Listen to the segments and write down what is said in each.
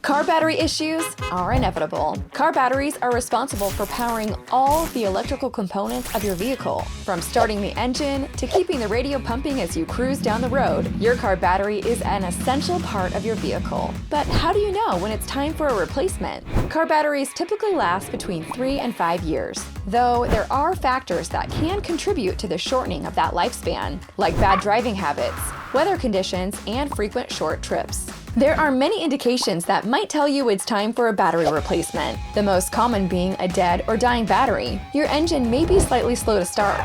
Car battery issues are inevitable. Car batteries are responsible for powering all the electrical components of your vehicle. From starting the engine to keeping the radio pumping as you cruise down the road, your car battery is an essential part of your vehicle. But how do you know when it's time for a replacement? Car batteries typically last between 3 and 5 years, though there are factors that can contribute to the shortening of that lifespan, like bad driving habits, weather conditions, and frequent short trips. There are many indications that might tell you it's time for a battery replacement, the most common being a dead or dying battery. Your engine may be slightly slow to start,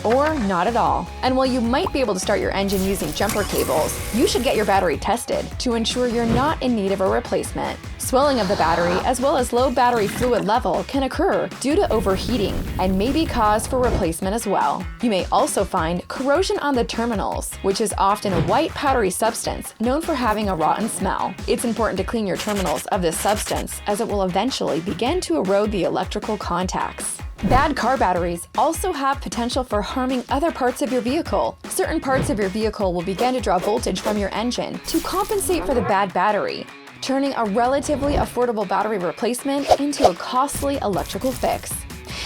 or not at all. And while you might be able to start your engine using jumper cables, you should get your battery tested to ensure you're not in need of a replacement. Swelling of the battery as well as low battery fluid level can occur due to overheating and may be cause for replacement as well. You may also find corrosion on the terminals, which is often a white powdery substance known for having a rotten smell. It's important to clean your terminals of this substance as it will eventually begin to erode the electrical contacts. Bad car batteries also have potential for harming other parts of your vehicle. Certain parts of your vehicle will begin to draw voltage from your engine to compensate for the bad battery, turning a relatively affordable battery replacement into a costly electrical fix.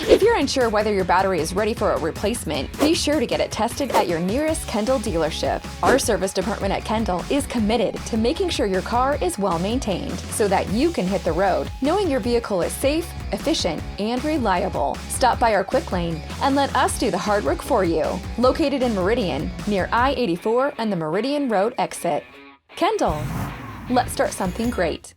If you're unsure whether your battery is ready for a replacement, be sure to get it tested at your nearest Kendall dealership. Our service department at Kendall is committed to making sure your car is well maintained so that you can hit the road knowing your vehicle is safe, efficient, and reliable. Stop by our quick lane and let us do the hard work for you. Located in Meridian, near I-84 and the Meridian Road exit. Kendall, let's start something great.